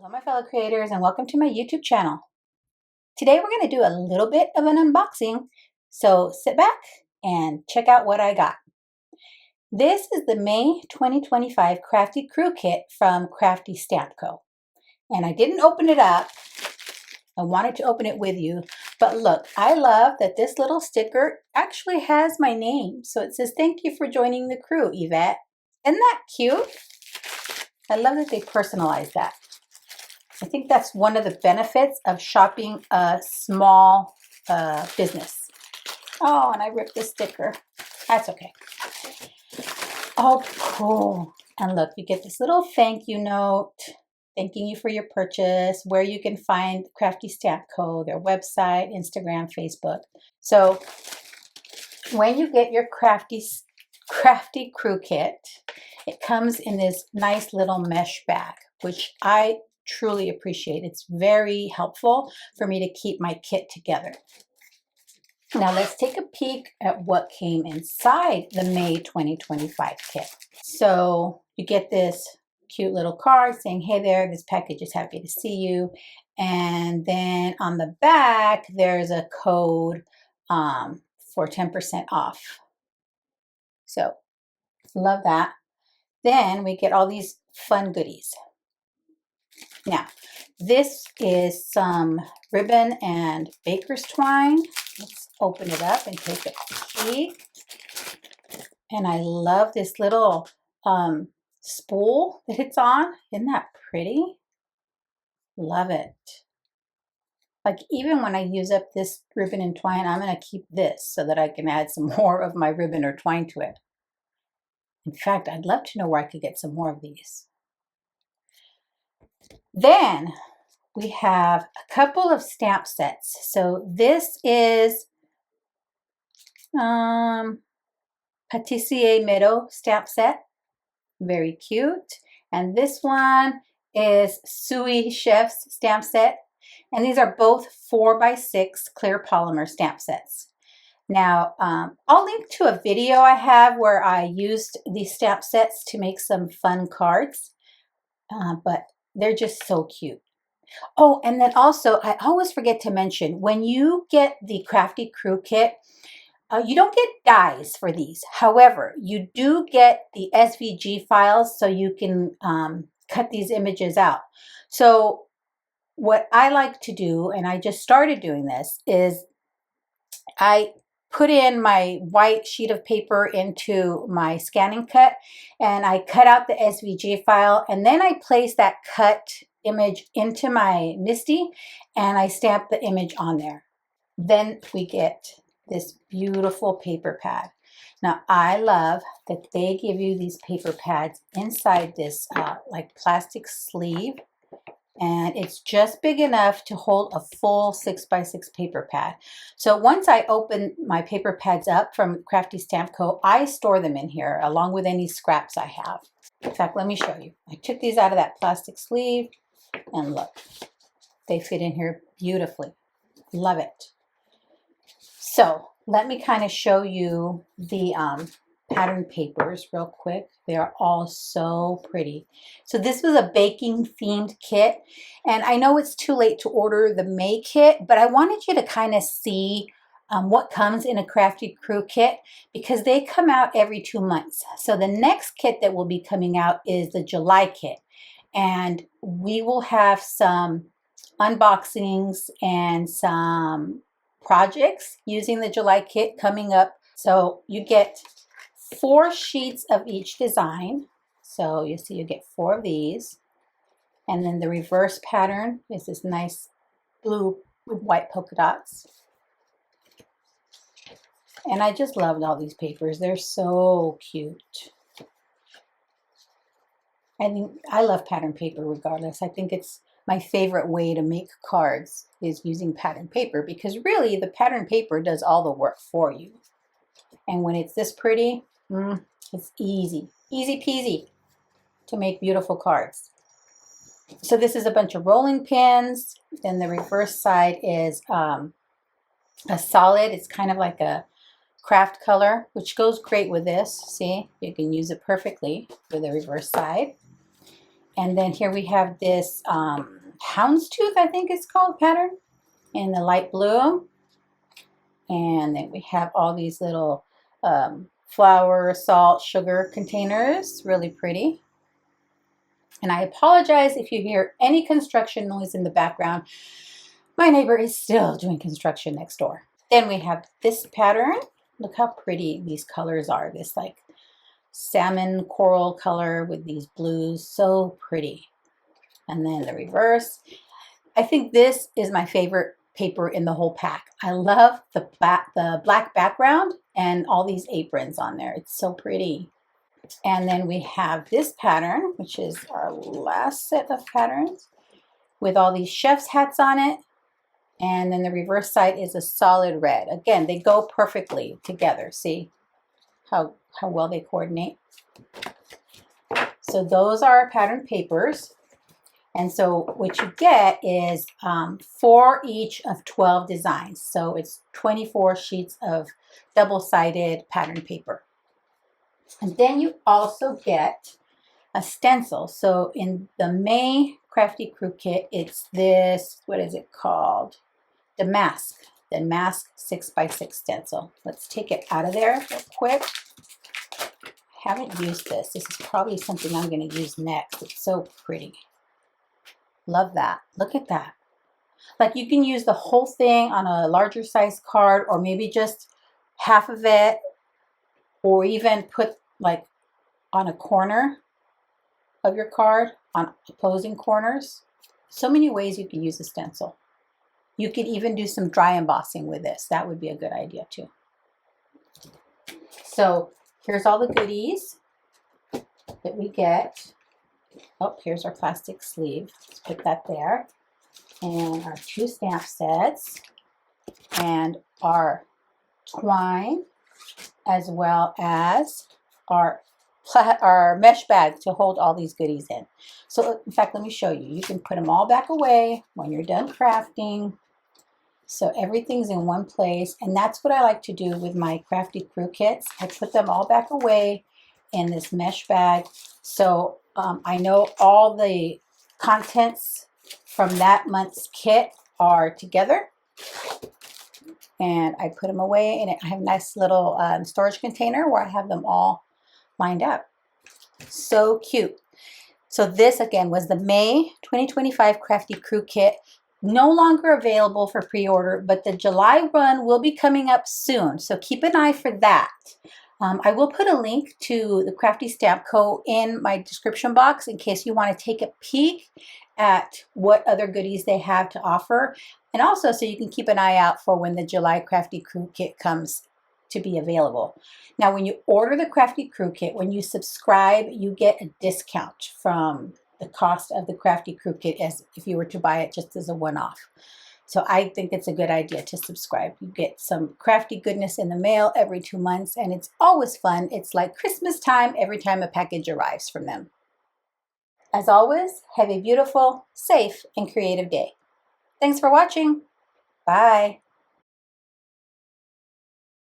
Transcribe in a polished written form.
Hello my fellow creators and welcome to my YouTube channel. Today we're going to do a little bit of an unboxing, so sit back and check out what I got. This is the May 2025 Crafty Crew Kit from Crafty Stamp Co. And I didn't open it up. I wanted to open it with you, but look, I love that this little sticker actually has my name. So it says, "Thank you for joining the crew, Yvette." Isn't that cute? I love that they personalized that. I think that's one of the benefits of shopping a small business. Oh, and I ripped the sticker. That's okay. Oh, cool. And look, you get this little thank you note, thanking you for your purchase, where you can find Crafty Stamp Co., their website, Instagram, Facebook. So when you get your Crafty Crew Kit, it comes in this nice little mesh bag, which I truly appreciate. It's very helpful for me to keep my kit together. Now let's take a peek at what came inside the May 2025 kit. So you get this cute little card saying, "Hey there, this package is happy to see you." And then on the back, there's a code for 10% off. So love that. Then we get all these fun goodies. Now, this is some ribbon and baker's twine. Let's open it up and take a peek. And I love this little spool that it's on. Isn't that pretty? Love it. Like even when I use up this ribbon and twine, I'm going to keep this so that I can add some more of my ribbon or twine to it. In fact, I'd love to know where I could get some more of these. Then we have a couple of stamp sets. So this is Patissier Meadow stamp set. Very cute. And this one is Sui Chef's stamp set. And these are both 4x6 clear polymer stamp sets. Now, I'll link to a video I have where I used these stamp sets to make some fun cards. But they're just so cute. Oh, and then also, I always forget to mention, when you get the Crafty Crew Kit, you don't get dies for these. However, you do get the SVG files so you can cut these images out. So what I like to do, and I just started doing this, is I put in my white sheet of paper into my scanning cut and I cut out the SVG file, and then I place that cut image into my MISTI and I stamp the image on there. Then we get this beautiful paper pad. Now I love that they give you these paper pads inside this like plastic sleeve, and it's just big enough to hold a full 6x6 paper pad. So once I open my paper pads up from Crafty Stamp Co., I store them in here along with any scraps I have. In fact, let me show you. I took these out of that plastic sleeve and look, they fit in here beautifully. Love it. So let me kind of show you the pattern papers real quick. They are all so pretty. So this was a baking themed kit, and I know it's too late to order the May kit, but I wanted you to kind of see what comes in a Crafty Crew Kit, because they come out every 2 months. So the next kit that will be coming out is the July kit, and we will have some unboxings and some projects using the July kit coming up. So you get 4 sheets of each design. So you see you get 4 of these. And then the reverse pattern is this nice blue with white polka dots. And I just loved all these papers. They're so cute. I love pattern paper regardless. I think it's my favorite way to make cards is using pattern paper, because really the pattern paper does all the work for you. And when it's this pretty, it's easy peasy to make beautiful cards. So this is a bunch of rolling pins. Then the reverse side is a solid. It's kind of like a craft color, which goes great with this. See, you can use it perfectly for the reverse side. And then here we have this houndstooth, I think it's called, pattern in the light blue. And then we have all these little flour, salt, sugar containers, really pretty. And I apologize if you hear any construction noise in the background. My neighbor is still doing construction next door. Then we have this pattern. Look how pretty these colors are. This like salmon coral color with these blues, so pretty. And then the reverse. I think this is my favorite paper in the whole pack. I love the black background and all these aprons on there. It's so pretty. And then we have this pattern, which is our last set of patterns, with all these chef's hats on it. And then the reverse side is a solid red. Again, they go perfectly together. See how well they coordinate? So those are our pattern papers. And so what you get is 4 each of 12 designs. So it's 24 sheets of double-sided pattern paper. And then you also get a stencil. So in the May Crafty Crew Kit, it's this, what is it called? The Mask 6x6 stencil. Let's take it out of there real quick. I haven't used this. This is probably something I'm going to use next. It's so pretty. Love that. Look at that. Like you can use the whole thing on a larger size card, or maybe just half of it, or even put like on a corner of your card, on opposing corners. So many ways you can use a stencil. You could even do some dry embossing with this. That would be a good idea too. So here's all the goodies that we get. Oh, here's our plastic sleeve. Let's put that there. And our 2 stamp sets and our twine, as well as our mesh bag to hold all these goodies in. So in fact, let me show you. You can put them all back away when you're done crafting. So everything's in one place. And that's what I like to do with my Crafty Crew kits. I put them all back away in this mesh bag. So I know all the contents from that month's kit are together. And I put them away, and I have a nice little storage container where I have them all lined up. So cute. So this again was the May 2025 Crafty Crew Kit. No longer available for pre-order, but the July run will be coming up soon. So keep an eye for that. I will put a link to the Crafty Stamp Co. in my description box in case you want to take a peek at what other goodies they have to offer. And also so you can keep an eye out for when the July Crafty Crew Kit comes to be available. Now, when you order the Crafty Crew Kit, when you subscribe, you get a discount from the cost of the Crafty Crew Kit as if you were to buy it just as a one-off. So I think it's a good idea to subscribe. You get some crafty goodness in the mail every 2 months, and it's always fun. It's like Christmas time every time a package arrives from them. As always, have a beautiful, safe, and creative day. Thanks for watching. Bye.